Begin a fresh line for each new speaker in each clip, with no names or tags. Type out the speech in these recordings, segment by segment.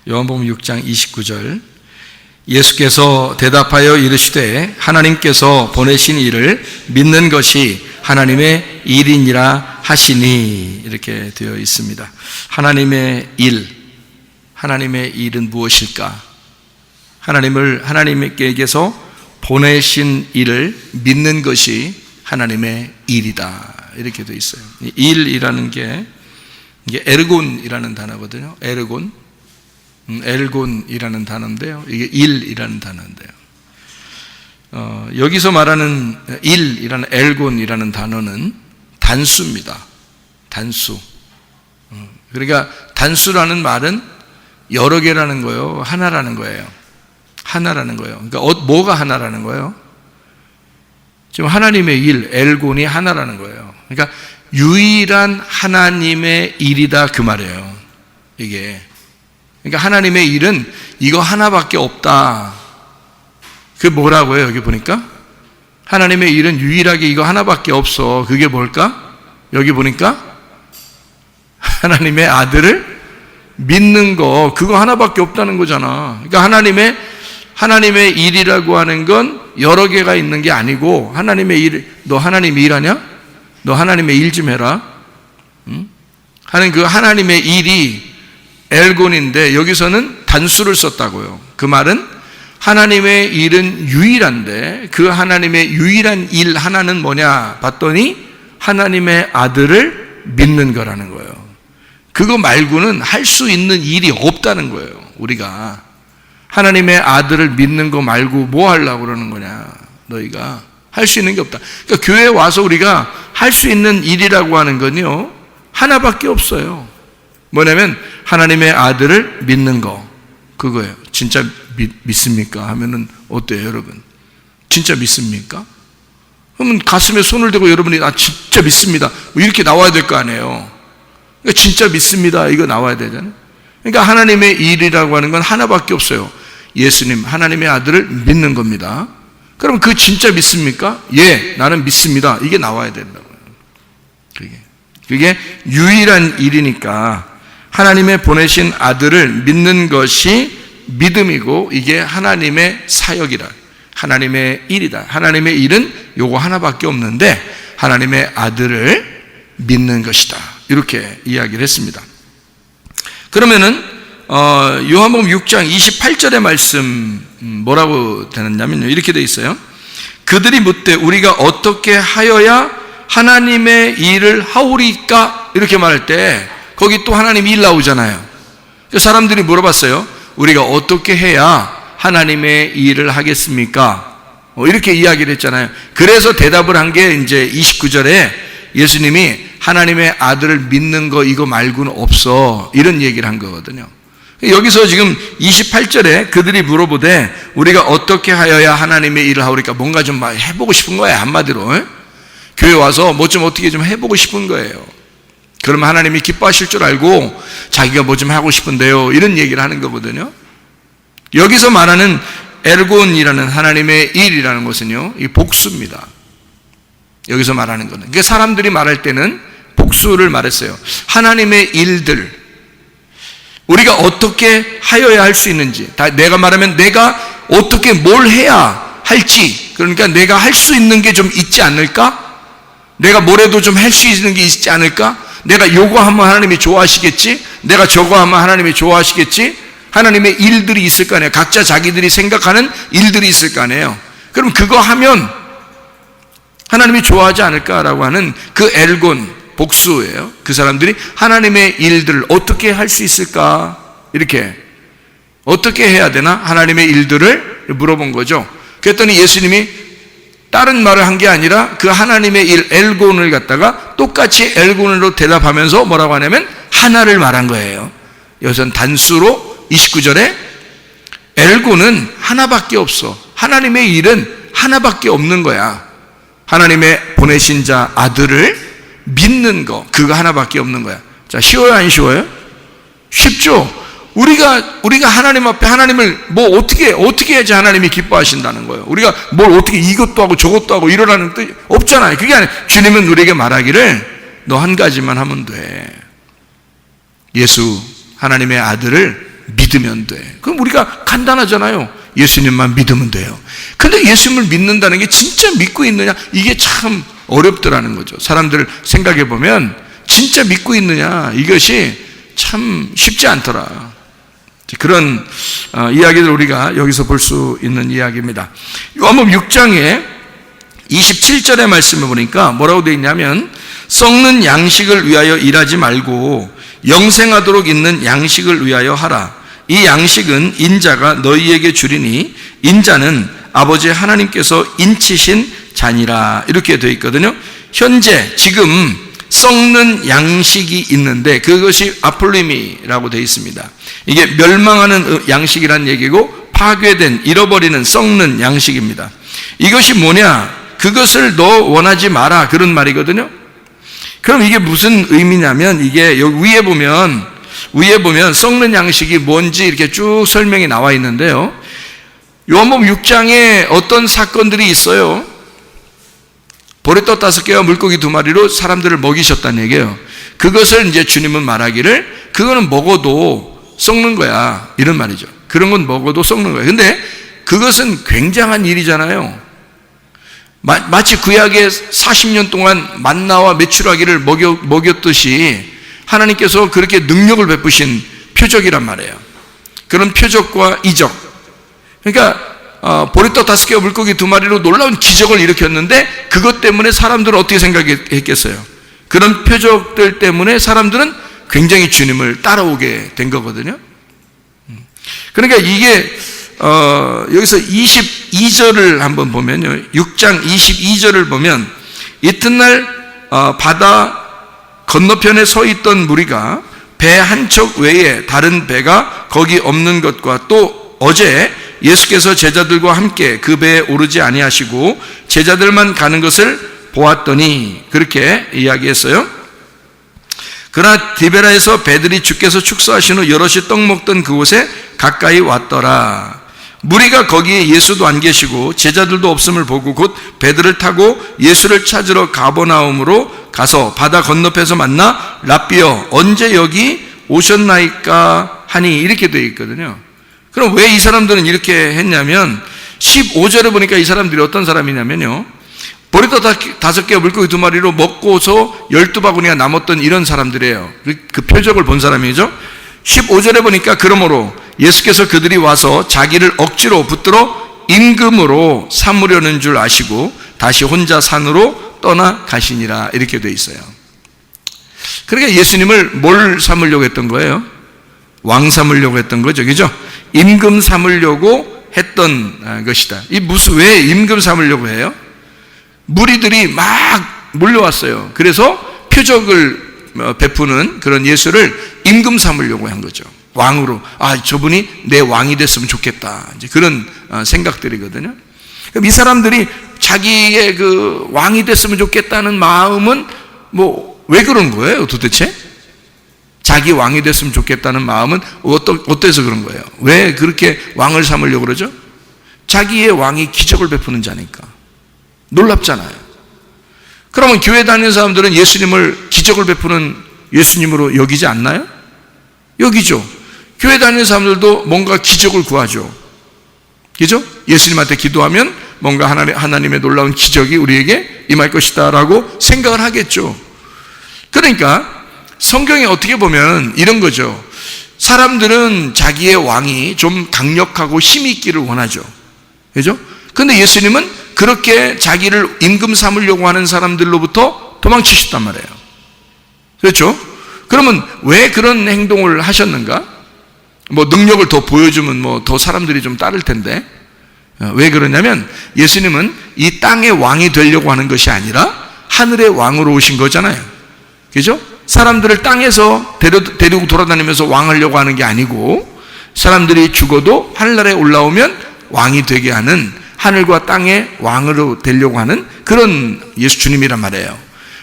요한복음 6장 29절. 예수께서 대답하여 이르시되 하나님께서 보내신 이를 믿는 것이 하나님의 일이니라 하시니, 이렇게 되어 있습니다. 하나님의 일은 무엇일까? 하나님께서 보내신 일을 믿는 것이 하나님의 일이다, 이렇게 되어 있어요. 일이라는 게 이게 에르곤이라는 단어거든요. 엘곤이라는 단어인데요. 이게 일이라는 단어인데요. 여기서 말하는 일이라는 엘곤이라는 단어는 단수입니다. 단수. 그러니까 단수라는 말은 여러 개라는 거예요. 하나라는 거예요. 하나라는 거예요. 그러니까 뭐가 하나라는 거예요? 지금 하나님의 일, 엘곤이 하나라는 거예요. 그러니까 유일한 하나님의 일이다, 그 말이에요. 이게. 그러니까 하나님의 일은 이거 하나밖에 없다. 그게 뭐라고요? 여기 보니까 하나님의 일은 유일하게 이거 하나밖에 없어. 그게 뭘까? 여기 보니까 하나님의 아들을 믿는 거, 그거 하나밖에 없다는 거잖아. 그러니까 하나님의 일이라고 하는 건 여러 개가 있는 게 아니고, 하나님의 일, 너 하나님 일하냐? 너 하나님의 일 좀 해라. 하는 그 하나님의 일이 엘곤인데, 여기서는 단수를 썼다고요. 그 말은 하나님의 일은 유일한데, 그 하나님의 유일한 일 하나는 뭐냐 봤더니 하나님의 아들을 믿는 거라는 거예요. 그거 말고는 할 수 있는 일이 없다는 거예요. 우리가 하나님의 아들을 믿는 거 말고 뭐 하려고 그러는 거냐? 너희가 할 수 있는 게 없다. 그러니까 교회에 와서 우리가 할 수 있는 일이라고 하는 건요, 하나밖에 없어요. 뭐냐면 하나님의 아들을 믿는 거, 그거예요. 진짜 믿습니까? 하면은 어때요, 여러분? 진짜 믿습니까? 그러면 가슴에 손을 대고 여러분이 진짜 믿습니다, 이렇게 나와야 될 거 아니에요. 그러니까 진짜 믿습니다, 이거 나와야 되잖아요. 그러니까 하나님의 일이라고 하는 건 하나밖에 없어요. 예수님, 하나님의 아들을 믿는 겁니다. 그럼 그 진짜 믿습니까? 예, 나는 믿습니다, 이게 나와야 된다고요. 그게 유일한 일이니까 하나님의 보내신 아들을 믿는 것이 믿음이고, 이게 하나님의 사역이다, 하나님의 일이다. 하나님의 일은 요거 하나밖에 없는데 하나님의 아들을 믿는 것이다, 이렇게 이야기를 했습니다. 그러면은 요한복음 6장 28절의 말씀 뭐라고 되느냐면요, 이렇게 돼 있어요. 그들이 묻되 우리가 어떻게 하여야 하나님의 일을 하오리까? 이렇게 말할 때 거기 또 하나님 일 나오잖아요. 사람들이 물어봤어요. 우리가 어떻게 해야 하나님의 일을 하겠습니까? 이렇게 이야기를 했잖아요. 그래서 대답을 한 게 이제 29절에 예수님이 하나님의 아들을 믿는 거 이거 말고는 없어, 이런 얘기를 한 거거든요. 여기서 지금 28절에 그들이 물어보되 우리가 어떻게 하여야 하나님의 일을 하오리까? 뭔가 좀 해보고 싶은 거야, 한마디로. 교회 와서 뭐 좀 어떻게 좀 해보고 싶은 거예요. 그러면 하나님이 기뻐하실 줄 알고 자기가 뭐 좀 하고 싶은데요, 이런 얘기를 하는 거거든요. 여기서 말하는 엘곤이라는 하나님의 일이라는 것은요, 이 복수입니다. 여기서 말하는 거는, 그러니까 사람들이 말할 때는 복수를 말했어요. 하나님의 일들, 우리가 어떻게 하여야 할 수 있는지, 내가 말하면 내가 어떻게 뭘 해야 할지, 그러니까 내가 할 수 있는 게 좀 있지 않을까? 내가 뭐래도 좀 할 수 있는 게 있지 않을까? 내가 요거 하면 하나님이 좋아하시겠지? 내가 저거 하면 하나님이 좋아하시겠지? 하나님의 일들이 있을 거 아니에요. 각자 자기들이 생각하는 일들이 있을 거 아니에요. 그럼 그거 하면 하나님이 좋아하지 않을까라고 하는 그 엘곤, 복수예요. 그 사람들이 하나님의 일들을 어떻게 할 수 있을까? 이렇게 어떻게 해야 되나? 하나님의 일들을 물어본 거죠. 그랬더니 예수님이 다른 말을 한 게 아니라 그 하나님의 일, 엘곤을 갖다가 똑같이 엘곤으로 대답하면서 뭐라고 하냐면 하나를 말한 거예요. 여기서는 단수로 29절에 엘곤은 하나밖에 없어. 하나님의 일은 하나밖에 없는 거야. 하나님의 보내신 자 아들을 믿는 거, 그거 하나밖에 없는 거야. 자, 쉬워요, 안 쉬워요? 쉽죠? 우리가 하나님 앞에 하나님을 뭐 어떻게 해야지 하나님이 기뻐하신다는 거예요. 우리가 뭘 어떻게 이것도 하고 저것도 하고 이러라는 뜻 없잖아요. 그게 아니라 주님은 우리에게 말하기를 너 한 가지만 하면 돼. 예수 하나님의 아들을 믿으면 돼. 그럼 우리가 간단하잖아요. 예수님만 믿으면 돼요. 근데 예수님을 믿는다는 게 진짜 믿고 있느냐? 이게 참 어렵더라는 거죠. 사람들 생각해 보면 진짜 믿고 있느냐? 이것이 참 쉽지 않더라. 그런 이야기를 우리가 여기서 볼 수 있는 이야기입니다. 요한복음 6장에 27절의 말씀을 보니까 뭐라고 되어 있냐면, 썩는 양식을 위하여 일하지 말고 영생하도록 있는 양식을 위하여 하라. 이 양식은 인자가 너희에게 주리니 인자는 아버지 하나님께서 인치신 잔이라. 이렇게 되어 있거든요. 현재 지금 썩는 양식이 있는데 그것이 아폴리미라고 되어 있습니다. 이게 멸망하는 양식이란 얘기고 파괴된, 잃어버리는, 썩는 양식입니다. 이것이 뭐냐? 그것을 너 원하지 마라, 그런 말이거든요. 그럼 이게 무슨 의미냐면, 이게 여기 위에 보면 썩는 양식이 뭔지 이렇게 쭉 설명이 나와 있는데요. 요한복음 6장에 어떤 사건들이 있어요. 보리떡 5개와 물고기 2마리로 사람들을 먹이셨다는 얘기예요. 그것을 이제 주님은 말하기를 그거는 먹어도 썩는 거야, 이런 말이죠. 그런 건 먹어도 썩는 거야. 근데 그것은 굉장한 일이잖아요. 마치 구약에 40년 동안 만나와 메추라기를 먹였듯이 하나님께서 그렇게 능력을 베푸신 표적이란 말이에요. 그런 표적과 이적. 그러니까 보리떡 5개와 물고기 2마리로 놀라운 기적을 일으켰는데 그것 때문에 사람들은 어떻게 생각했겠어요? 그런 표적들 때문에 사람들은 굉장히 주님을 따라오게 된 거거든요. 그러니까 이게 여기서 22절을 한번 보면요, 6장 22절을 보면, 이튿날 바다 건너편에 서 있던 무리가 배 한 척 외에 다른 배가 거기 없는 것과 또 어제 예수께서 제자들과 함께 그 배에 오르지 아니하시고 제자들만 가는 것을 보았더니, 그렇게 이야기했어요. 그러나 디베라에서 배들이 주께서 축사하신 후 여럿이 떡 먹던 그곳에 가까이 왔더라. 무리가 거기에 예수도 안 계시고 제자들도 없음을 보고 곧 배들을 타고 예수를 찾으러 가버나움으로 가서 바다 건너편에서 만나 랍비여 언제 여기 오셨나이까 하니, 이렇게 되어 있거든요. 그럼 왜 이 사람들은 이렇게 했냐면, 15절에 보니까 이 사람들이 어떤 사람이냐면요, 보리떡 5개와 물고기 2마리로 먹고서 12바구니가 남았던 이런 사람들이에요. 그 표적을 본 사람이죠. 15절에 보니까 그러므로 예수께서 그들이 와서 자기를 억지로 붙들어 임금으로 삼으려는 줄 아시고 다시 혼자 산으로 떠나 가시니라, 이렇게 돼 있어요. 그러니까 예수님을 뭘 삼으려고 했던 거예요? 왕 삼으려고 했던 거죠, 그죠? 임금 삼으려고 했던 것이다. 왜 임금 삼으려고 해요? 무리들이 막 몰려왔어요. 그래서 표적을 베푸는 그런 예수를 임금 삼으려고 한 거죠. 왕으로, 저분이 내 왕이 됐으면 좋겠다, 이제 그런 생각들이거든요. 그럼 이 사람들이 자기의 그 왕이 됐으면 좋겠다는 마음은 왜 그런 거예요, 도대체? 자기 왕이 됐으면 좋겠다는 마음은 어때서 그런 거예요? 왜 그렇게 왕을 삼으려고 그러죠? 자기의 왕이 기적을 베푸는 자니까. 놀랍잖아요. 그러면 교회 다니는 사람들은 예수님을 기적을 베푸는 예수님으로 여기지 않나요? 여기죠. 교회 다니는 사람들도 뭔가 기적을 구하죠. 그죠? 예수님한테 기도하면 뭔가 하나님의 놀라운 기적이 우리에게 임할 것이다 라고 생각을 하겠죠. 그러니까 성경에 어떻게 보면 이런 거죠. 사람들은 자기의 왕이 좀 강력하고 힘이 있기를 원하죠. 그죠? 근데 예수님은 그렇게 자기를 임금 삼으려고 하는 사람들로부터 도망치셨단 말이에요. 그렇죠? 그러면 왜 그런 행동을 하셨는가? 능력을 더 보여주면 더 사람들이 좀 따를 텐데. 왜 그러냐면 예수님은 이 땅의 왕이 되려고 하는 것이 아니라 하늘의 왕으로 오신 거잖아요. 그죠? 사람들을 땅에서 데리고 돌아다니면서 왕하려고 하는 게 아니고, 사람들이 죽어도 하늘나라에 올라오면 왕이 되게 하는, 하늘과 땅의 왕으로 되려고 하는 그런 예수 주님이란 말이에요.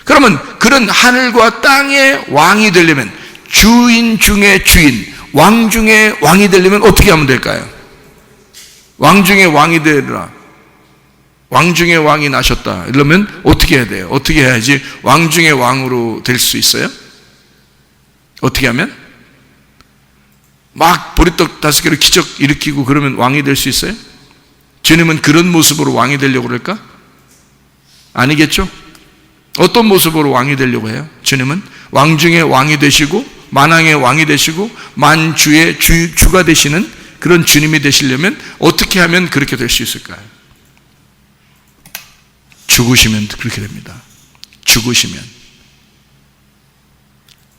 그러면 그런 하늘과 땅의 왕이 되려면, 주인 중에 주인, 왕 중에 왕이 되려면 어떻게 하면 될까요? 왕 중에 왕이 되리라. 왕 중에 왕이 나셨다. 이러면 어떻게 해야 돼요? 어떻게 해야지 왕 중에 왕으로 될 수 있어요? 어떻게 하면? 막 보리떡 5개로 기적 일으키고 그러면 왕이 될 수 있어요? 주님은 그런 모습으로 왕이 되려고 그럴까? 아니겠죠? 어떤 모습으로 왕이 되려고 해요? 주님은 왕 중에 왕이 되시고 만왕의 왕이 되시고 만주의 주가 되시는 그런 주님이 되시려면 어떻게 하면 그렇게 될 수 있을까요? 죽으시면 그렇게 됩니다. 죽으시면.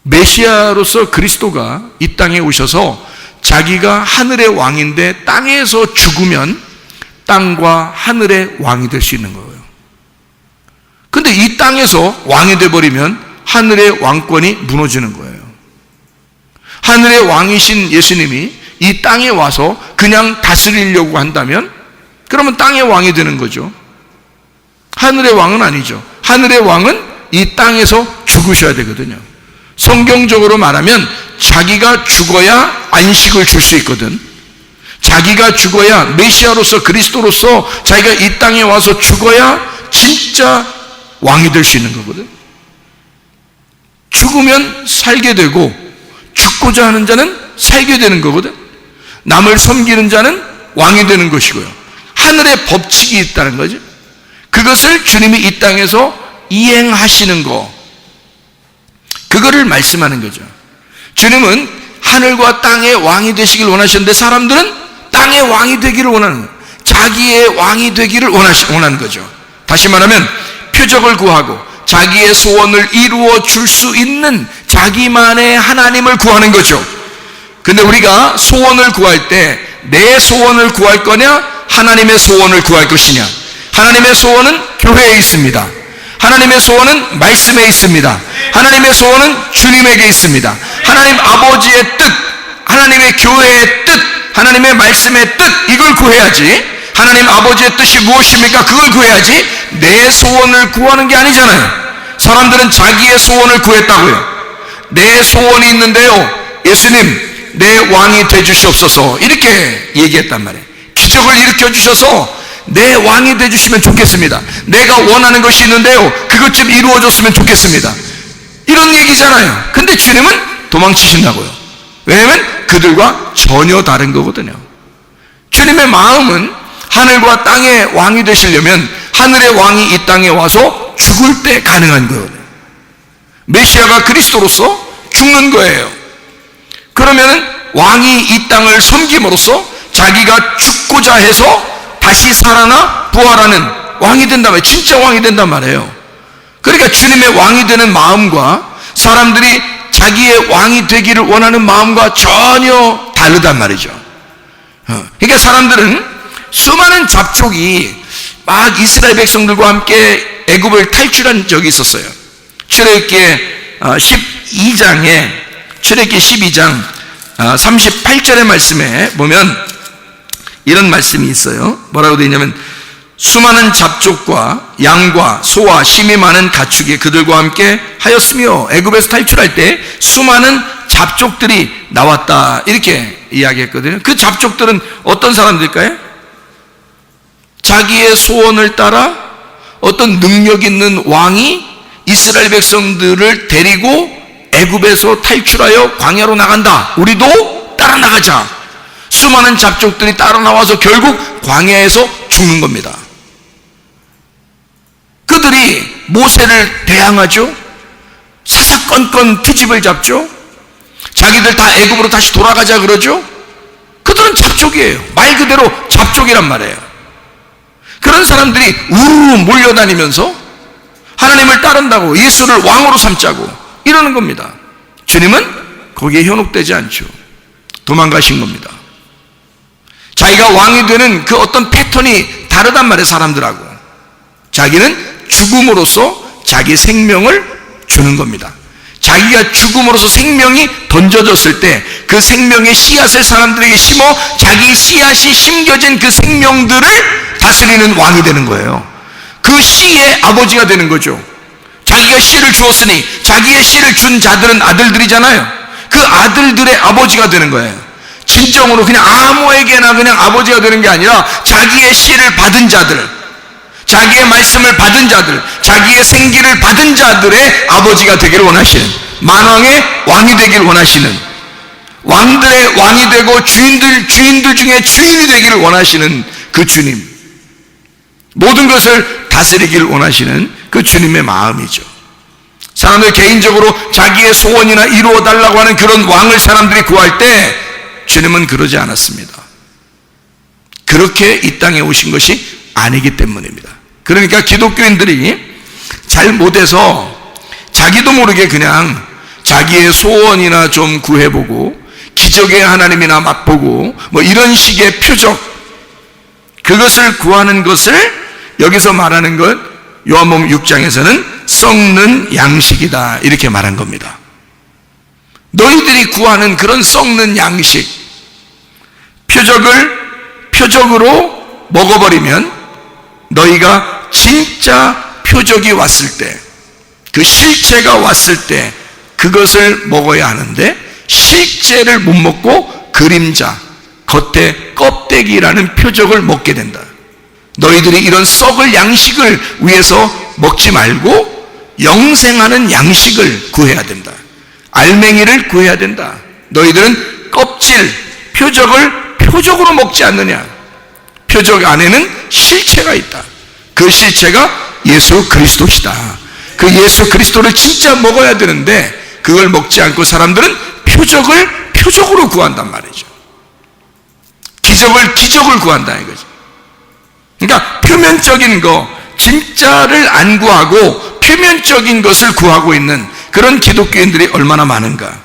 메시아로서 그리스도가 이 땅에 오셔서 자기가 하늘의 왕인데 땅에서 죽으면 땅과 하늘의 왕이 될 수 있는 거예요. 근데 이 땅에서 왕이 돼버리면 하늘의 왕권이 무너지는 거예요. 하늘의 왕이신 예수님이 이 땅에 와서 그냥 다스리려고 한다면 그러면 땅의 왕이 되는 거죠. 하늘의 왕은 아니죠. 하늘의 왕은 이 땅에서 죽으셔야 되거든요. 성경적으로 말하면 자기가 죽어야 안식을 줄 수 있거든. 자기가 죽어야, 메시아로서 그리스도로서 자기가 이 땅에 와서 죽어야 진짜 왕이 될 수 있는 거거든. 죽으면 살게 되고 죽고자 하는 자는 살게 되는 거거든. 남을 섬기는 자는 왕이 되는 것이고요. 하늘의 법칙이 있다는 거죠. 그것을 주님이 이 땅에서 이행하시는 거, 그거를 말씀하는 거죠. 주님은 하늘과 땅의 왕이 되시길 원하셨는데 사람들은 땅의 왕이 되기를 원하는 거예요. 자기의 왕이 되기를 원하는 거죠. 다시 말하면 표적을 구하고 자기의 소원을 이루어 줄 수 있는 자기만의 하나님을 구하는 거죠. 근데 우리가 소원을 구할 때 내 소원을 구할 거냐, 하나님의 소원을 구할 것이냐? 하나님의 소원은 교회에 있습니다. 하나님의 소원은 말씀에 있습니다. 하나님의 소원은 주님에게 있습니다. 하나님 아버지의 뜻, 하나님의 교회의 뜻, 하나님의 말씀의 뜻, 이걸 구해야지. 하나님 아버지의 뜻이 무엇입니까? 그걸 구해야지. 내 소원을 구하는 게 아니잖아요. 사람들은 자기의 소원을 구했다고요. 내 소원이 있는데요, 예수님 내 왕이 되주시옵소서, 이렇게 얘기했단 말이에요. 기적을 일으켜 주셔서 내 왕이 되주시면 좋겠습니다. 내가 원하는 것이 있는데요, 그것 좀 이루어졌으면 좋겠습니다, 이런 얘기잖아요. 근데 주님은 도망치신다고요. 왜냐하면 그들과 전혀 다른 거거든요. 주님의 마음은 하늘과 땅의 왕이 되시려면 하늘의 왕이 이 땅에 와서 죽을 때 가능한 거거든요. 메시아가 그리스도로서 죽는 거예요. 그러면 왕이 이 땅을 섬김으로써 자기가 죽고자 해서 다시 살아나 부활하는 왕이 된단 말이에요. 진짜 왕이 된단 말이에요. 그러니까 주님의 왕이 되는 마음과 사람들이 자기의 왕이 되기를 원하는 마음과 전혀 다르단 말이죠. 그러니까 사람들은 수많은 잡족이 막 이스라엘 백성들과 함께 애굽을 탈출한 적이 있었어요. 출애굽기 12장에 출애굽기 12장 38절의 말씀에 보면 이런 말씀이 있어요. 뭐라고 되어 있냐면, 수많은 잡족과 양과 소와 심이 많은 가축이 그들과 함께 하였으며 애굽에서 탈출할 때 수많은 잡족들이 나왔다, 이렇게 이야기했거든요. 그 잡족들은 어떤 사람들일까요? 자기의 소원을 따라 어떤 능력 있는 왕이 이스라엘 백성들을 데리고 애굽에서 탈출하여 광야로 나간다, 우리도 따라 나가자. 수많은 잡족들이 따라 나와서 결국 광야에서 죽는 겁니다. 그들이 모세를 대항하죠. 사사건건 트집을 잡죠. 자기들 다 애굽으로 다시 돌아가자 그러죠. 그들은 잡족이에요. 말 그대로 잡족이란 말이에요. 그런 사람들이 우르르 몰려다니면서 하나님을 따른다고, 예수를 왕으로 삼자고 이러는 겁니다. 주님은 거기에 현혹되지 않죠. 도망가신 겁니다. 자기가 왕이 되는 그 어떤 패턴이 다르단 말이에요, 사람들하고. 자기는 죽음으로써 자기 생명을 주는 겁니다. 자기가 죽음으로써 생명이 던져졌을 때 그 생명의 씨앗을 사람들에게 심어 자기 씨앗이 심겨진 그 생명들을 다스리는 왕이 되는 거예요. 그 씨의 아버지가 되는 거죠. 자기가 씨를 주었으니 자기의 씨를 준 자들은 아들들이잖아요. 그 아들들의 아버지가 되는 거예요. 진정으로 그냥 아무에게나 그냥 아버지가 되는 게 아니라 자기의 씨를 받은 자들, 자기의 말씀을 받은 자들, 자기의 생기를 받은 자들의 아버지가 되기를 원하시는, 만왕의 왕이 되기를 원하시는, 왕들의 왕이 되고 주인들 중에 주인이 되기를 원하시는 그 주님, 모든 것을 다스리기를 원하시는 그 주님의 마음이죠. 사람들 개인적으로 자기의 소원이나 이루어달라고 하는 그런 왕을 사람들이 구할 때 주님은 그러지 않았습니다. 그렇게 이 땅에 오신 것이 아니기 때문입니다. 그러니까 기독교인들이 잘 못해서 자기도 모르게 그냥 자기의 소원이나 좀 구해보고 기적의 하나님이나 맛보고 뭐 이런 식의 표적, 그것을 구하는 것을 여기서 말하는 것, 요한복음 6장에서는 썩는 양식이다 이렇게 말한 겁니다. 너희들이 구하는 그런 썩는 양식, 표적으로 먹어버리면 너희가 진짜 표적이 왔을 때, 그 실체가 왔을 때 그것을 먹어야 하는데 실제를 못 먹고 그림자, 겉에 껍데기라는 표적을 먹게 된다. 너희들이 이런 썩을 양식을 위해서 먹지 말고 영생하는 양식을 구해야 된다. 알맹이를 구해야 된다. 너희들은 껍질, 표적을 표적으로 먹지 않느냐. 표적 안에는 실체가 있다. 그 실체가 예수 그리스도시다. 그 예수 그리스도를 진짜 먹어야 되는데 그걸 먹지 않고 사람들은 표적을 표적으로 구한단 말이죠. 기적을 구한다 이거죠. 그러니까 표면적인 거, 진짜를 안 구하고 표면적인 것을 구하고 있는 그런 기독교인들이 얼마나 많은가.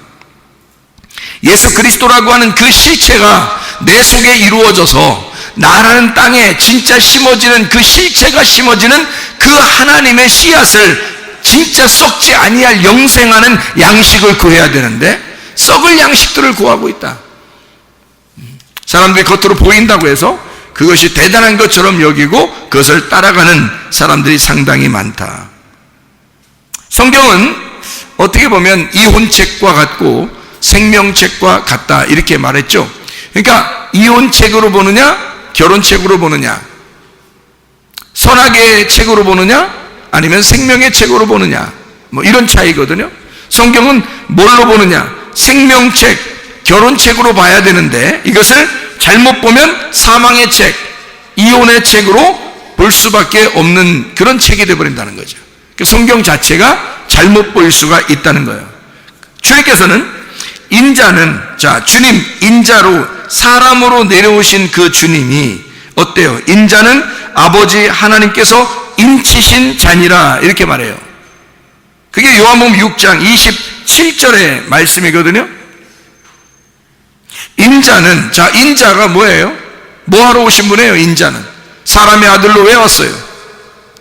예수 그리스도라고 하는 그 실체가 내 속에 이루어져서 나라는 땅에 진짜 심어지는 그 실체가 심어지는 그 하나님의 씨앗을 진짜 썩지 아니할 영생하는 양식을 구해야 되는데 썩을 양식들을 구하고 있다. 사람들이 겉으로 보인다고 해서 그것이 대단한 것처럼 여기고 그것을 따라가는 사람들이 상당히 많다. 성경은 어떻게 보면 이혼책과 같고 생명책과 같다 이렇게 말했죠. 그러니까 이혼책으로 보느냐 결혼책으로 보느냐, 선악의 책으로 보느냐 아니면 생명의 책으로 보느냐, 뭐 이런 차이거든요. 성경은 뭘로 보느냐, 생명책, 결혼책으로 봐야 되는데 이것을 잘못 보면 사망의 책, 이혼의 책으로 볼 수밖에 없는 그런 책이 되어버린다는 거죠. 성경 자체가 잘못 보일 수가 있다는 거예요. 주님께서는 인자는, 주님, 인자로 사람으로 내려오신 그 주님이 어때요? 인자는 아버지 하나님께서 인치신 자니라 이렇게 말해요. 그게 요한복음 6장 27절의 말씀이거든요. 인자는, 인자가 뭐예요? 뭐하러 오신 분이에요? 인자는 사람의 아들로 왜 왔어요?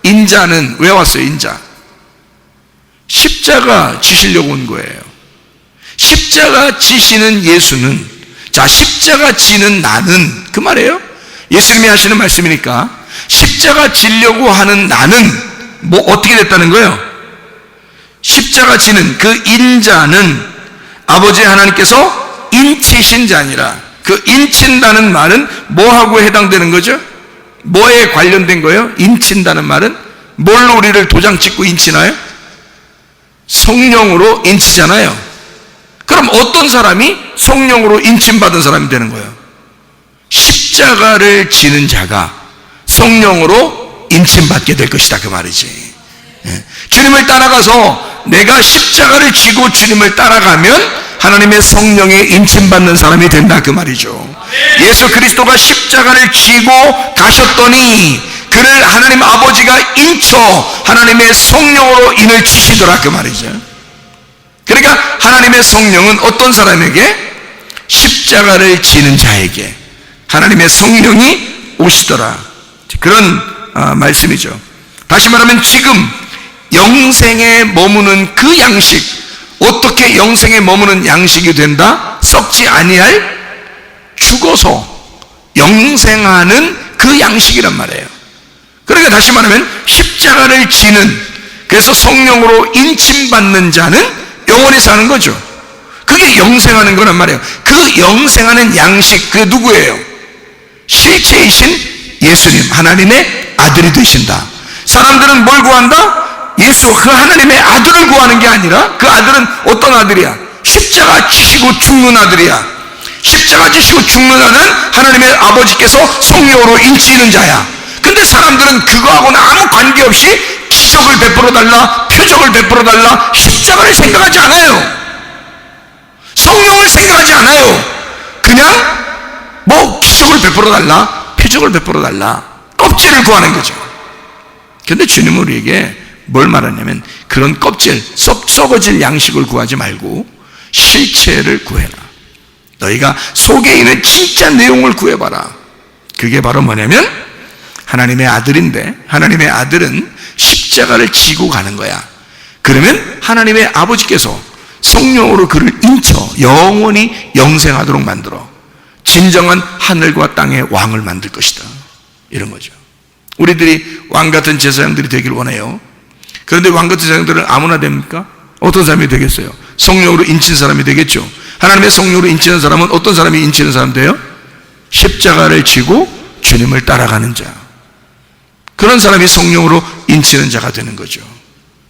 인자는 왜 왔어요? 인자 십자가 지시려고 온 거예요. 십자가 지시는 예수는, 십자가 지는 나는, 그 말이에요. 예수님이 하시는 말씀이니까 십자가 지려고 하는 나는 뭐 어떻게 됐다는 거예요? 십자가 지는 그 인자는 아버지 하나님께서 인치신 자니라. 그 인친다는 말은 뭐하고 해당되는 거죠? 뭐에 관련된 거예요? 인친다는 말은 뭘로 우리를 도장 찍고 인치나요? 성령으로 인치잖아요. 그럼 어떤 사람이 성령으로 인침받은 사람이 되는 거예요? 십자가를 지는 자가 성령으로 인침받게 될 것이다 그 말이지. 주님을 따라가서 내가 십자가를 지고 주님을 따라가면 하나님의 성령에 인침받는 사람이 된다 그 말이죠. 예수 그리스도가 십자가를 지고 가셨더니 그를 하나님 아버지가 인쳐 하나님의 성령으로 인을 치시더라 그 말이죠. 그러니까 하나님의 성령은 어떤 사람에게? 십자가를 지는 자에게 하나님의 성령이 오시더라, 그런 말씀이죠. 다시 말하면 지금 영생에 머무는 그 양식, 어떻게 영생에 머무는 양식이 된다? 썩지 아니할, 죽어서 영생하는 그 양식이란 말이에요. 그러니까 다시 말하면 십자가를 지는, 그래서 성령으로 인침받는 자는 영원히 사는 거죠. 그게 영생하는 거란 말이에요. 그 영생하는 양식, 그게 누구예요? 실체이신 예수님, 하나님의 아들이 되신다. 사람들은 뭘 구한다? 예수, 그 하나님의 아들을 구하는 게 아니라, 그 아들은 어떤 아들이야? 십자가 지시고 죽는 아들이야. 십자가 지시고 죽는 아들은 하나님의 아버지께서 성령으로 인치는 자야. 근데 사람들은 그거하고는 아무 관계없이 기적을 베풀어 달라, 표적을 베풀어 달라, 십자가를 생각하지 않아요. 성령을 생각하지 않아요. 그냥 뭐 기적을 베풀어 달라, 표적을 베풀어 달라, 껍질을 구하는 거죠. 근데 주님은 우리에게 뭘 말하냐면 그런 껍질, 썩어질 양식을 구하지 말고 실체를 구해라. 너희가 속에 있는 진짜 내용을 구해봐라. 그게 바로 뭐냐면 하나님의 아들인데, 하나님의 아들은 십자가를 지고 가는 거야. 그러면 하나님의 아버지께서 성령으로 그를 인쳐 영원히 영생하도록 만들어 진정한 하늘과 땅의 왕을 만들 것이다. 이런 거죠. 우리들이 왕같은 제사장들이 되길 원해요. 그런데 왕같은 제사장들은 아무나 됩니까? 어떤 사람이 되겠어요? 성령으로 인친 사람이 되겠죠. 하나님의 성령으로 인치는 사람은 어떤 사람이 인치는 사람 돼요? 십자가를 지고 주님을 따라가는 자. 그런 사람이 성령으로 인치는 자가 되는 거죠.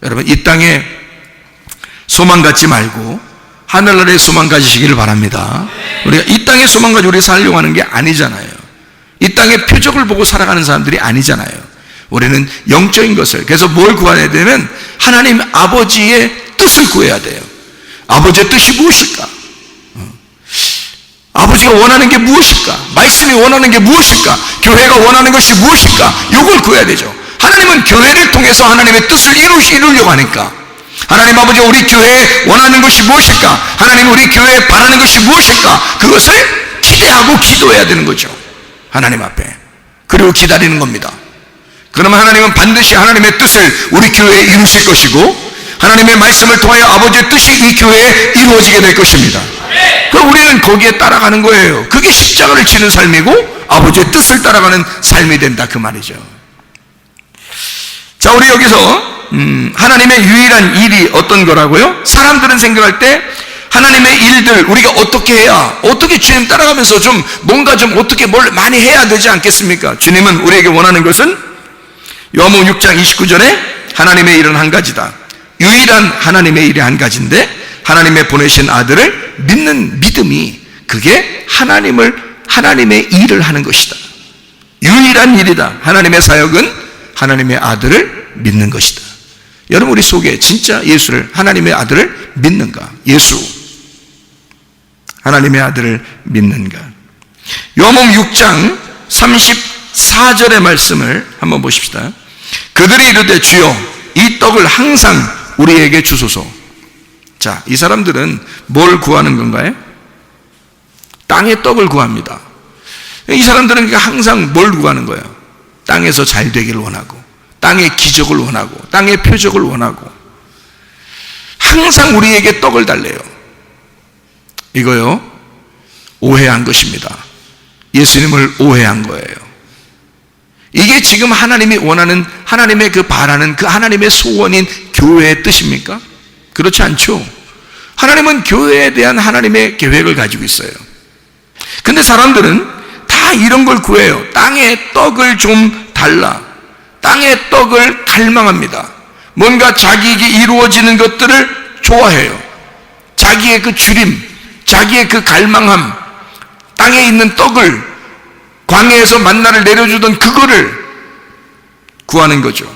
여러분, 이 땅에 소망 갖지 말고 하늘나라에 소망 가지시기를 바랍니다. 우리가 이 땅에 소망 가지고 우리 살려고 하는 게 아니잖아요. 이 땅의 표적을 보고 살아가는 사람들이 아니잖아요. 우리는 영적인 것을, 그래서 뭘 구해야 되면 하나님 아버지의 뜻을 구해야 돼요. 아버지의 뜻이 무엇일까? 아버지가 원하는 게 무엇일까? 말씀이 원하는 게 무엇일까? 교회가 원하는 것이 무엇일까? 이걸 구해야 되죠. 하나님은 교회를 통해서 하나님의 뜻을 이루려고 하니까, 하나님 아버지가 우리 교회에 원하는 것이 무엇일까? 하나님 우리 교회에 바라는 것이 무엇일까? 그것을 기대하고 기도해야 되는 거죠. 하나님 앞에. 그리고 기다리는 겁니다. 그러면 하나님은 반드시 하나님의 뜻을 우리 교회에 이루실 것이고, 하나님의 말씀을 통하여 아버지의 뜻이 이 교회에 이루어지게 될 것입니다. 그럼 우리는 거기에 따라가는 거예요. 그게 십자가를 지는 삶이고 아버지의 뜻을 따라가는 삶이 된다, 그 말이죠. 자, 우리 여기서 하나님의 유일한 일이 어떤 거라고요? 사람들은 생각할 때 하나님의 일들 우리가 어떻게 해야, 어떻게 주님 따라가면서 좀 뭔가 좀 어떻게 뭘 많이 해야 되지 않겠습니까? 주님은 우리에게 원하는 것은 요한복음 6장 29절에 하나님의 일은 한 가지다. 유일한 하나님의 일이 한 가지인데, 하나님의 보내신 아들을 믿는 믿음이, 그게 하나님의 일을 하는 것이다. 유일한 일이다. 하나님의 사역은 하나님의 아들을 믿는 것이다. 여러분, 우리 속에 진짜 예수를, 하나님의 아들을 믿는가? 예수, 하나님의 아들을 믿는가? 요한복음 6장 34절의 말씀을 한번 보십시다. 그들이 이르되 주여 이 떡을 항상 우리에게 주소서. 자, 이 사람들은 뭘 구하는 건가요? 땅의 떡을 구합니다. 이 사람들은 항상 뭘 구하는 거예요? 땅에서 잘 되기를 원하고, 땅의 기적을 원하고, 땅의 표적을 원하고, 항상 우리에게 떡을 달래요. 이거요, 오해한 것입니다. 예수님을 오해한 거예요. 이게 지금 하나님이 원하는, 하나님의 그 바라는 그 하나님의 소원인 교회의 뜻입니까? 그렇지 않죠. 하나님은 교회에 대한 하나님의 계획을 가지고 있어요. 근데 사람들은 다 이런 걸 구해요. 땅의 떡을 좀 달라. 땅의 떡을 갈망합니다. 뭔가 자기에게 이루어지는 것들을 좋아해요. 자기의 그 주림, 자기의 그 갈망함, 땅에 있는 떡을, 광야에서 만나를 내려주던 그거를 구하는 거죠.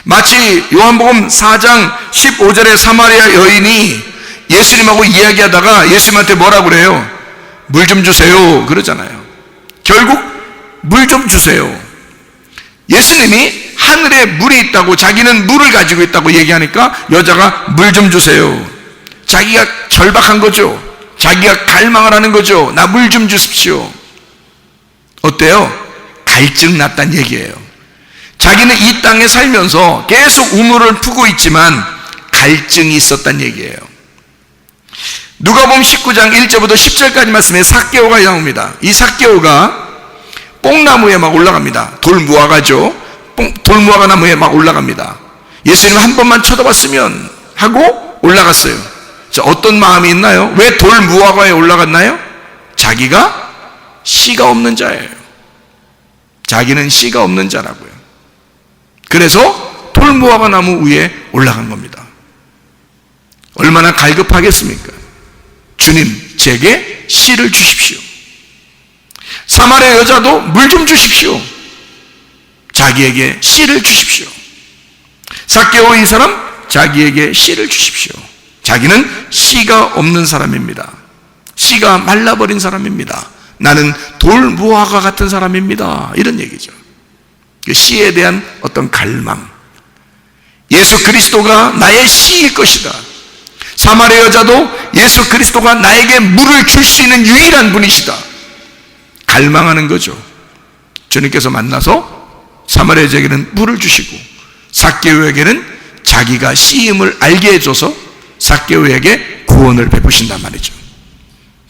마치 요한복음 4장 15절에 사마리아 여인이 예수님하고 이야기하다가 예수님한테 뭐라고 그래요? 물 좀 주세요 그러잖아요. 결국 물 좀 주세요. 예수님이 하늘에 물이 있다고, 자기는 물을 가지고 있다고 얘기하니까 여자가 물 좀 주세요. 자기가 절박한 거죠. 자기가 갈망을 하는 거죠. 나 물 좀 주십시오. 어때요? 갈증 났단 얘기예요. 자기는 이 땅에 살면서 계속 우물을 푸고 있지만 갈증이 있었단 얘기예요. 누가복음 19장 1절부터 10절까지 말씀에 삭개오가 나옵니다. 이 삭개오가 뽕나무에 막 올라갑니다. 돌무화과죠. 돌무화과 나무에 막 올라갑니다. 예수님 한 번만 쳐다봤으면 하고 올라갔어요. 자, 어떤 마음이 있나요? 왜 돌무화과에 올라갔나요? 자기가 씨가 없는 자예요. 자기는 씨가 없는 자라고요. 그래서 돌무화과 나무 위에 올라간 겁니다. 얼마나 갈급하겠습니까? 주님, 제게 씨를 주십시오. 사마리아 여자도 물 좀 주십시오. 자기에게 씨를 주십시오. 삭개오 이 사람, 자기에게 씨를 주십시오. 자기는 씨가 없는 사람입니다. 씨가 말라버린 사람입니다. 나는 돌무화과 같은 사람입니다. 이런 얘기죠. 씨에 대한 어떤 갈망. 예수 그리스도가 나의 씨일 것이다. 사마리아 여자도 예수 그리스도가 나에게 물을 줄 수 있는 유일한 분이시다. 갈망하는 거죠. 주님께서 만나서 사마리아 여자에게는 물을 주시고 삭개오에게는 자기가 씨임을 알게 해줘서 삭개오에게 구원을 베푸신단 말이죠.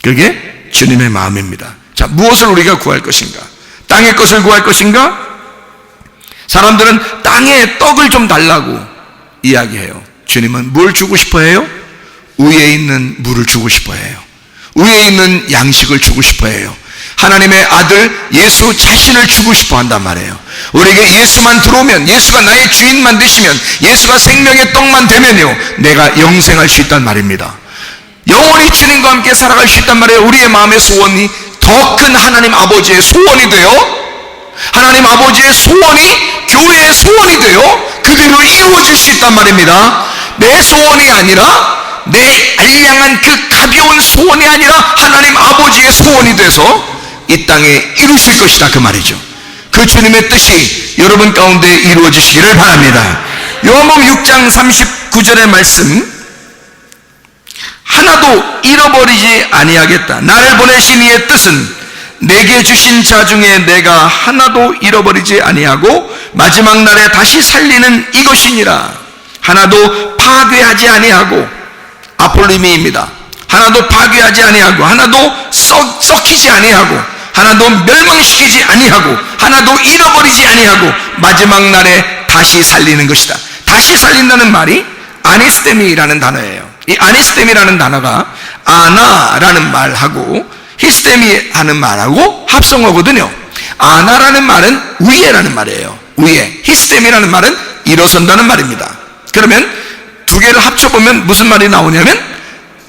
그게 주님의 마음입니다. 자, 무엇을 우리가 구할 것인가? 땅의 것을 구할 것인가? 사람들은 땅에 떡을 좀 달라고 이야기해요. 주님은 뭘 주고 싶어 해요? 위에 있는 물을 주고 싶어 해요. 위에 있는 양식을 주고 싶어 해요. 하나님의 아들 예수 자신을 주고 싶어 한단 말이에요. 우리에게 예수만 들어오면, 예수가 나의 주인만 되시면, 예수가 생명의 떡만 되면요, 내가 영생할 수 있단 말입니다. 영원히 주님과 함께 살아갈 수 있단 말이에요. 우리의 마음의 소원이 더 큰 하나님 아버지의 소원이 되어, 하나님 아버지의 소원이 교회의 소원이 되어 그대로 이루어질 수 있단 말입니다. 내 소원이 아니라, 내 알량한 그 가벼운 소원이 아니라 하나님 아버지의 소원이 돼서 이 땅에 이루실 것이다, 그 말이죠. 그 주님의 뜻이 여러분 가운데 이루어지시기를 바랍니다. 요한복음 6장 39절의 말씀, 하나도 잃어버리지 아니하겠다. 나를 보내신 이의 뜻은 내게 주신 자 중에 내가 하나도 잃어버리지 아니하고 마지막 날에 다시 살리는 이것이니라. 하나도 파괴하지 아니하고, 아폴리미입니다. 하나도 파괴하지 아니하고, 하나도 썩히지 아니하고, 하나도 멸망시키지 아니하고, 하나도 잃어버리지 아니하고 마지막 날에 다시 살리는 것이다. 다시 살린다는 말이 아니스테미라는 단어예요. 이 아니스테미라는 단어가 아나라는 말하고 히스테미 하는 말하고 합성어거든요. 아나라는 말은 위에라는 말이에요. 위에. 히스테미라는 말은 일어선다는 말입니다. 그러면 두 개를 합쳐보면 무슨 말이 나오냐면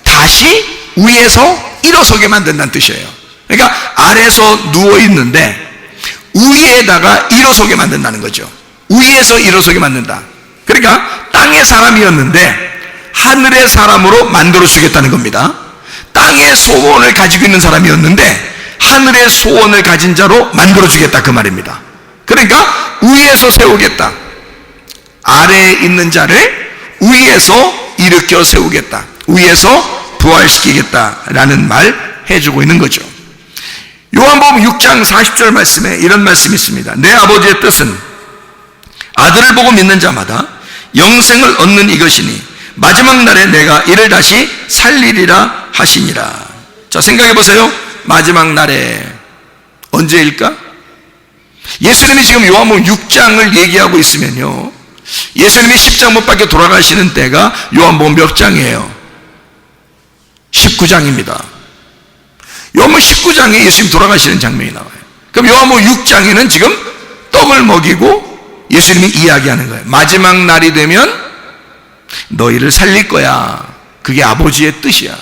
다시 위에서 일어서게 만든다는 뜻이에요. 그러니까 아래에서 누워있는데 위에다가 일어서게 만든다는 거죠. 위에서 일어서게 만든다. 그러니까 땅의 사람이었는데 하늘의 사람으로 만들어주겠다는 겁니다. 땅의 소원을 가지고 있는 사람이었는데 하늘의 소원을 가진 자로 만들어주겠다, 그 말입니다. 그러니까 위에서 세우겠다. 아래에 있는 자를 위에서 일으켜 세우겠다. 위에서 부활시키겠다라는 말 해주고 있는 거죠. 요한복음 6장 40절 말씀에 이런 말씀이 있습니다. 내 아버지의 뜻은 아들을 보고 믿는 자마다 영생을 얻는 이것이니 마지막 날에 내가 이를 다시 살리리라 하시니라. 자, 생각해 보세요. 마지막 날에 언제일까? 예수님이 지금 요한복음 6장을 얘기하고 있으면요, 예수님이 십자가 못 박혀 돌아가시는 때가 요한복음 몇 장이에요? 19장입니다. 요한복음 19장에 예수님 돌아가시는 장면이 나와요. 그럼 요한복음 6장에는 지금 떡을 먹이고 예수님이 이야기하는 거예요. 마지막 날이 되면 너희를 살릴 거야. 그게 아버지의 뜻이야.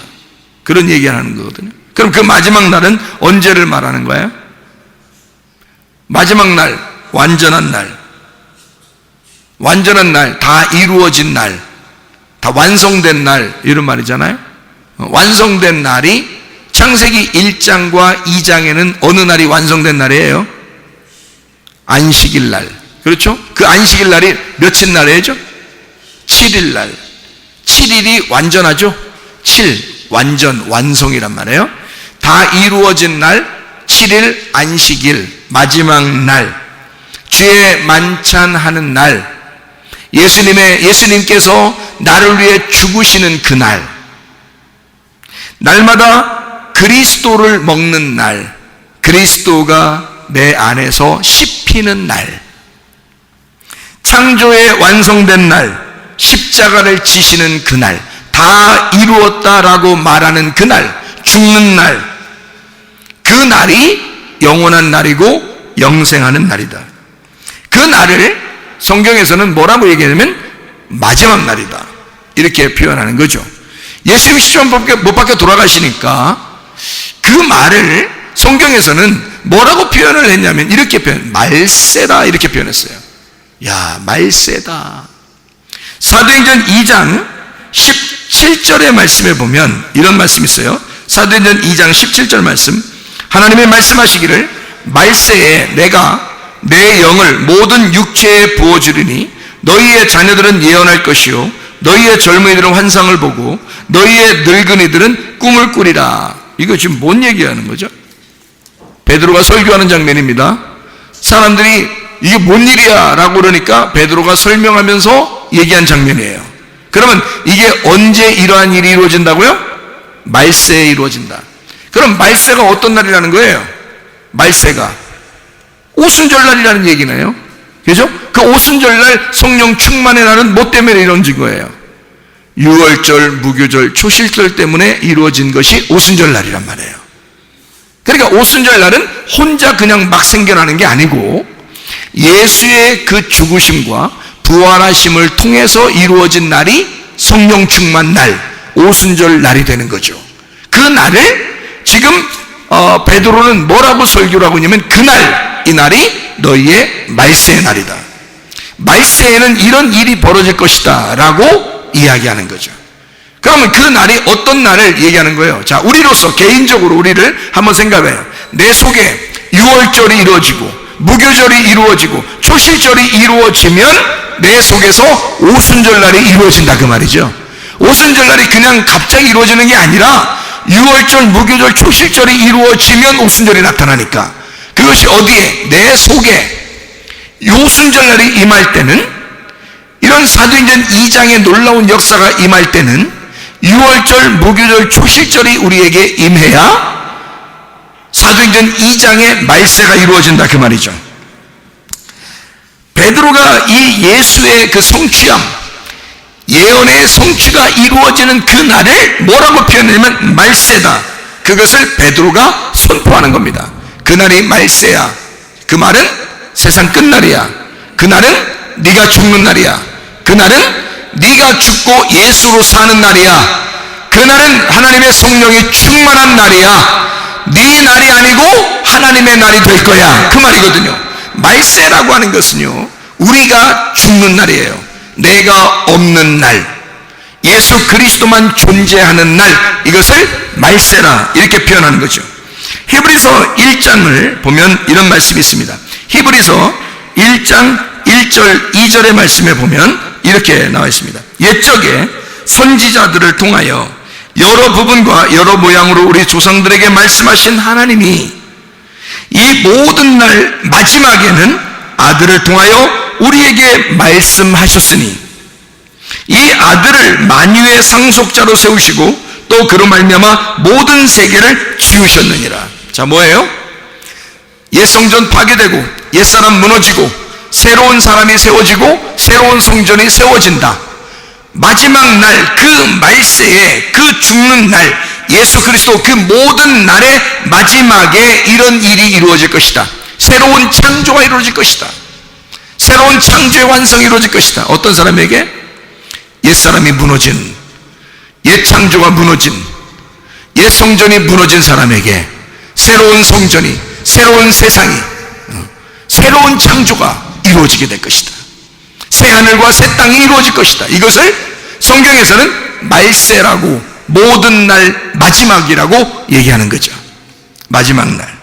그런 얘기하는 거거든요. 그럼 그 마지막 날은 언제를 말하는 거예요? 마지막 날, 완전한 날. 완전한 날, 다 이루어진 날, 다 완성된 날, 이런 말이잖아요. 완성된 날이 창세기 1장과 2장에는 어느 날이 완성된 날이에요? 안식일 날. 그렇죠? 그 안식일 날이 며칠 날이죠? 7일 날. 7일이 완전하죠? 7, 완전, 완성이란 말이에요. 다 이루어진 날, 7일 안식일, 마지막 날, 주의 만찬하는 날, 예수님께서 나를 위해 죽으시는 그 날, 날마다 그리스도를 먹는 날, 그리스도가 내 안에서 씹히는 날, 창조의 완성된 날, 십자가를 지시는 그 날, 다 이루었다라고 말하는 그 날, 죽는 날, 그 날이 영원한 날이고 영생하는 날이다. 그 날을 성경에서는 뭐라고 얘기하냐면 마지막 날이다, 이렇게 표현하는 거죠. 예수님이 십자가 못 박혀 돌아가시니까 그 말을 성경에서는 뭐라고 표현을 했냐면 이렇게 말세다 이렇게 표현했어요. 야, 말세다. 사도행전 2장 17절의 말씀에 보면 이런 말씀이 있어요. 사도행전 2장 17절 말씀, 하나님이 말씀하시기를 말세에 내가 내 영을 모든 육체에 부어주리니 너희의 자녀들은 예언할 것이요 너희의 젊은이들은 환상을 보고 너희의 늙은이들은 꿈을 꾸리라. 이거 지금 뭔 얘기하는 거죠? 베드로가 설교하는 장면입니다. 사람들이 이게 뭔 일이야 라고 그러니까 베드로가 설명하면서 얘기한 장면이에요. 그러면 이게 언제 이러한 일이 이루어진다고요? 말세에 이루어진다. 그럼 말세가 어떤 날이라는 거예요? 말세가 오순절날이라는 얘기네요. 그죠? 그 오순절날 성령 충만의 날은 뭐 때문에 이루어진 거예요? 유월절, 무교절, 초실절 때문에 이루어진 것이 오순절날이란 말이에요. 그러니까 오순절날은 혼자 그냥 막 생겨나는 게 아니고 예수의 그 죽으심과 부활하심을 통해서 이루어진 날이 성령 충만 날, 오순절 날이 되는 거죠. 그 날을 지금 베드로는 뭐라고 설교를 하고 있냐면 그날, 이 날이 너희의 말세의 날이다. 말세에는 이런 일이 벌어질 것이다 라고 이야기하는 거죠. 그러면 그 날이 어떤 날을 얘기하는 거예요? 자, 우리로서 개인적으로 우리를 한번 생각해요. 내 속에 유월절이 이루어지고 무교절이 이루어지고 초실절이 이루어지면 내 속에서 오순절날이 이루어진다 그 말이죠. 오순절날이 그냥 갑자기 이루어지는 게 아니라 유월절, 무교절, 초실절이 이루어지면 오순절이 나타나니까 그것이 어디에? 내 속에 오순절날이 임할 때는, 이런 사도행전 2장의 놀라운 역사가 임할 때는 유월절, 무교절, 초실절이 우리에게 임해야 사도행전 2장의 말세가 이루어진다 그 말이죠. 베드로가 이 예수의 그 성취함, 예언의 성취가 이루어지는 그 날을 뭐라고 표현하냐면 말세다. 그것을 베드로가 선포하는 겁니다. 그날이 말세야. 그 말은 세상 끝날이야. 그날은 네가 죽는 날이야. 그날은 네가 죽고 예수로 사는 날이야. 그날은 하나님의 성령이 충만한 날이야. 네 날이 아니고 하나님의 날이 될 거야. 그 말이거든요. 말세라고 하는 것은요, 우리가 죽는 날이에요. 내가 없는 날, 예수 그리스도만 존재하는 날, 이것을 말세라 이렇게 표현하는 거죠. 히브리서 1장을 보면 이런 말씀이 있습니다. 히브리서 1장 1절 2절의 말씀에 보면 이렇게 나와 있습니다. 옛적에 선지자들을 통하여 여러 부분과 여러 모양으로 우리 조상들에게 말씀하신 하나님이 이 모든 날 마지막에는 아들을 통하여 우리에게 말씀하셨으니 이 아들을 만유의 상속자로 세우시고 또 그로 말미암아 모든 세계를 지으셨느니라. 자, 뭐예요? 옛 성전 파괴되고 옛사람 무너지고 새로운 사람이 세워지고 새로운 성전이 세워진다. 마지막 날, 그 말세에, 그 죽는 날, 예수 그리스도 그 모든 날의 마지막에 이런 일이 이루어질 것이다. 새로운 창조가 이루어질 것이다. 새로운 창조의 완성이 이루어질 것이다. 어떤 사람에게? 옛사람이 무너진, 옛 창조가 무너진, 옛 성전이 무너진 사람에게 새로운 성전이, 새로운 세상이, 새로운 창조가 이루어지게 될 것이다. 새 하늘과 새 땅이 이루어질 것이다. 이것을 성경에서는 말세라고, 모든 날 마지막이라고 얘기하는 거죠. 마지막 날.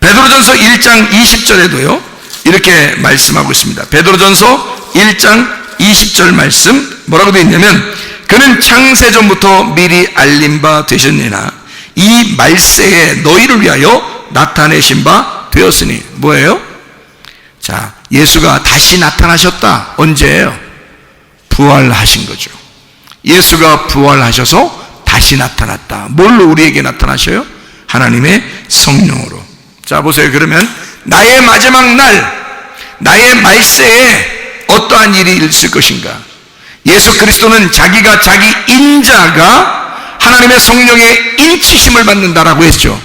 베드로전서 1장 20절에도요 이렇게 말씀하고 있습니다. 베드로전서 1장 20절 말씀 뭐라고 되어 있냐면, 그는 창세전부터 미리 알린 바 되셨느니라 이 말세에 너희를 위하여 나타내신 바 되었으니. 뭐예요? 자, 예수가 다시 나타나셨다. 언제예요? 부활하신 거죠. 예수가 부활하셔서 다시 나타났다. 뭘로 우리에게 나타나셔요? 하나님의 성령으로. 자, 보세요. 그러면 나의 마지막 날, 나의 말세에 어떠한 일이 있을 것인가? 예수 그리스도는 자기가 자기 인자가 하나님의 성령의 인치심을 받는다라고 했죠.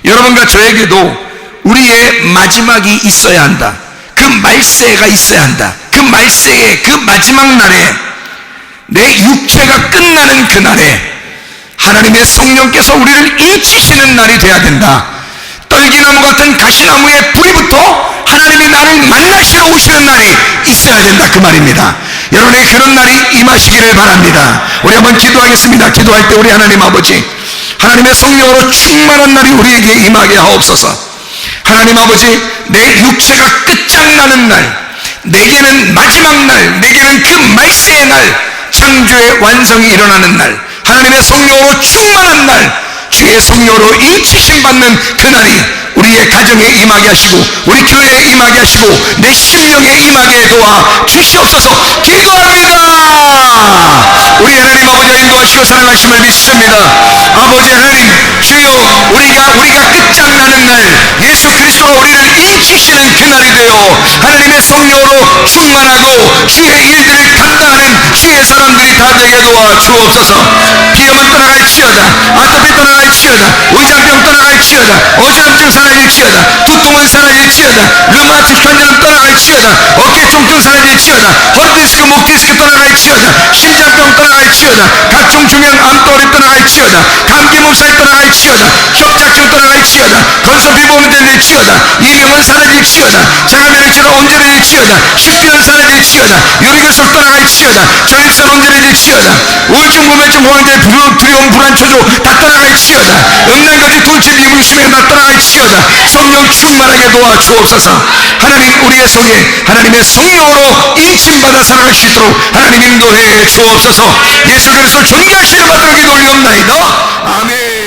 여러분과 저에게도 우리의 마지막이 있어야 한다. 그 말세가 있어야 한다. 그 말세에, 그 마지막 날에, 내 육체가 끝나는 그 날에 하나님의 성령께서 우리를 인치시는 날이 돼야 된다. 떨기나무 같은 가시나무에 불이 붙어 하나님이 나를 만나시러 오시는 날이 있어야 된다, 그 말입니다. 여러분에게 그런 날이 임하시기를 바랍니다. 우리 한번 기도하겠습니다. 기도할 때 우리 하나님 아버지, 하나님의 성령으로 충만한 날이 우리에게 임하게 하옵소서. 하나님 아버지, 내 육체가 끝장나는 날, 내게는 마지막 날, 내게는 그 말세의 날, 창조의 완성이 일어나는 날, 하나님의 성령으로 충만한 날, 주의 성령으로 인치심 받는 그날이 우리의 가정에 임하게 하시고 우리 교회에 임하게 하시고 내 심령에 임하게 도와 주시옵소서. 기도합니다. 우리 하나님 아버지가 인도하시고 사랑하심을 믿습니다. 아버지 하나님, 주여, 우리가 끝장나는 날, 예수 그리스도가 우리를 인치시는 그날이 되어 하나님의 성령으로 충만하고 주의 일들을 감당하는 주의 사람들이 다 되게 도와 주옵소서. 비염은 떠나갈지어다, 아토피 떠나갈지어다, 의장병 떠나갈지어다, 어지럼증 사라질지어다, 두통은 사라질지어다, 류마틱 관절은 떠나갈지어다, 어깨 통증 사라질지어다, 허리디스크, 목디스크 떠나갈지어다, 심장병 떠나갈지어다, 각종 중요한 암덩어리 떠나갈지어다, 감기 몸살 떠나갈지어다, 협착증 떠나갈지어다, 건선피부는 될지어다, 이명은 사라질지어다, 자가면역체가 온전해질지어다, 식비는 사라질지어다, 유리결석 떠나갈지어다, 전립선 온전해질지어다, 우울증, 불면증, 공황장, 두려움, 불안, 초조 다 떠나갈지어다, 음란거짓, 돌출, 미궁심에 다 떠나갈지어다. 성령 충만하게 도와 주옵소서. 하나님, 우리의 속에 하나님의 성령으로 인침받아 살아갈 수 있도록 하나님 인도해 주옵소서. 예수 그리스도 존귀하시는 받들어 기도 올리옵나이다. 아멘.